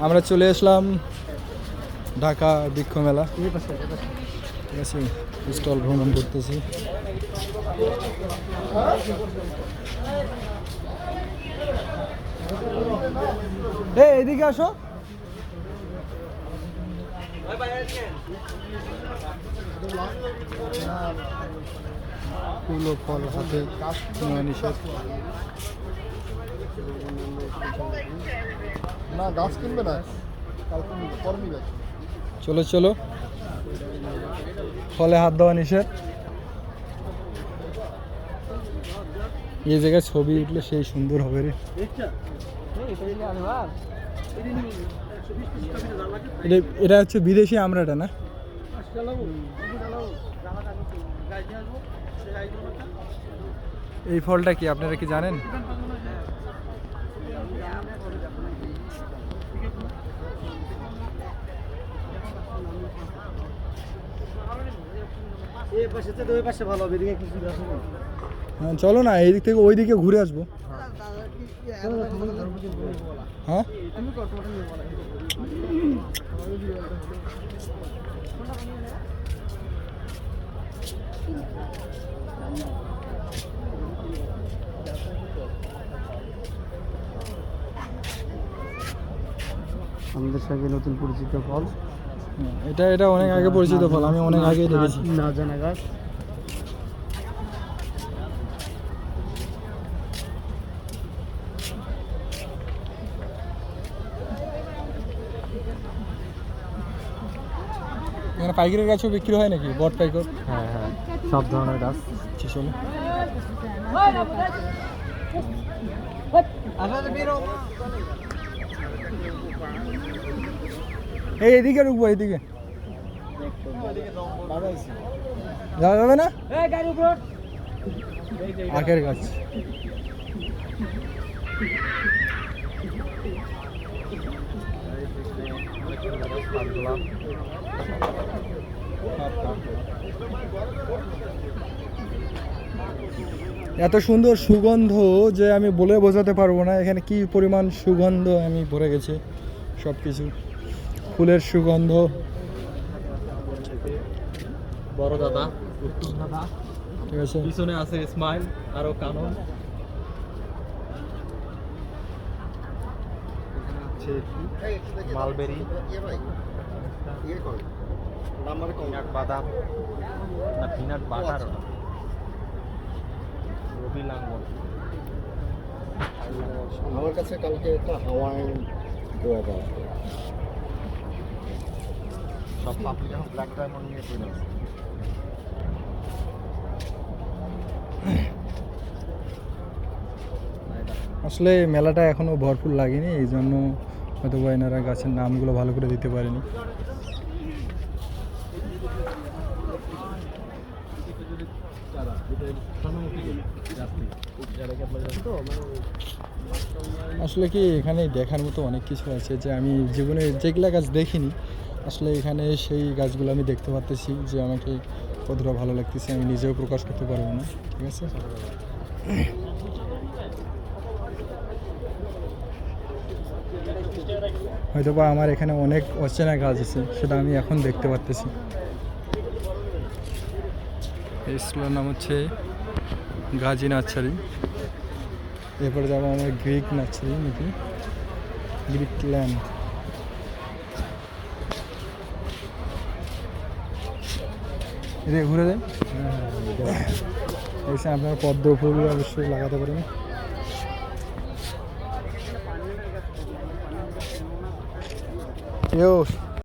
আমরা চলে আসলাম ঢাকা বৃক্ষ মেলা। ঠিক আছে, স্টল ভ্রমণ করতেছি। এদিকে আসো। ফুল ও ফল হাতে নেওয়া নিষেধ। না গাছ কিনবে না, চলো চলো, ফলে হাত দেওয়া নিষেধ। এই জায়গায় ছবি উঠলে সেই সুন্দর হবে রে। এটা হচ্ছে বিদেশি আমরাটা না? এই ফলটা কি আপনারা কি জানেন? হ্যাঁ চলো না, এই দিক থেকে ওই দিকে ঘুরে আসবো। হ্যাঁ আমাদের সঙ্গে নতুন পরিচিত ফল। এটা অনেক আগে পরিচিত ফল, আমি অনেক আগেই দেখেছি। না জানা গাছ। এখানে পাইকারি গাছও বিক্রি হয় নাকি? বট পাইকার? হ্যাঁ হ্যাঁ, সব ধরনের গাছ। চলো এদিকে ঢুকবো, এদিকে যাওয়া যাবে না? আখের গাছ। এত সুন্দর সুগন্ধ যে আমি বলে বোঝাতে পারবো না। এখানে কি পরিমাণ সুগন্ধ আমি ভরে গেছি, সব কিছু ফুলের সুগন্ধ। বড় দাদা, ঠিক আছে, পিছনে আছে স্মাইল আরো কানন। মালবেরি, পিনাট বাদাম না পিনাট বাটার, রবি লাঙ্গল। আমার কাছে কালকে একটা হাওয়াইন গোয়াবা আছে। সব পাপড়ি যখন ব্ল্যাক ডায়মন্ড নিয়ে চলে আসে। আসলে মেলাটা এখনো ভরপুর লাগেনি, এই জন্য হয়তো বা এনারা গাছের নামগুলো ভালো করে দিতে পারেনি। আসলে কি এখানে দেখার মতো অনেক কিছু আছে যে আমি জীবনে যেগুলা গাছ দেখিনি, আসলে এখানে সেই গাছগুলো আমি দেখতে পারতেছি যে আমাকে কতটা ভালো লাগতেছে আমি নিজেও প্রকাশ করতে পারবো না। ঠিক আছে, হয়তো বা আমার এখানে অনেক অচেনা গাছ আছে, সেটা আমি এখন দেখতে পারতেছি। এই স্কুলের নাম হচ্ছে গাজী নার্সারি। এরপরে যাবো আমার গ্রিক নার্সারি নাকি গ্রিক ল্যান্ড। এটা ঘুরে দেয়। এসে আপনার পদ্ম ফুল অবশ্যই লাগাতে পারেন। এও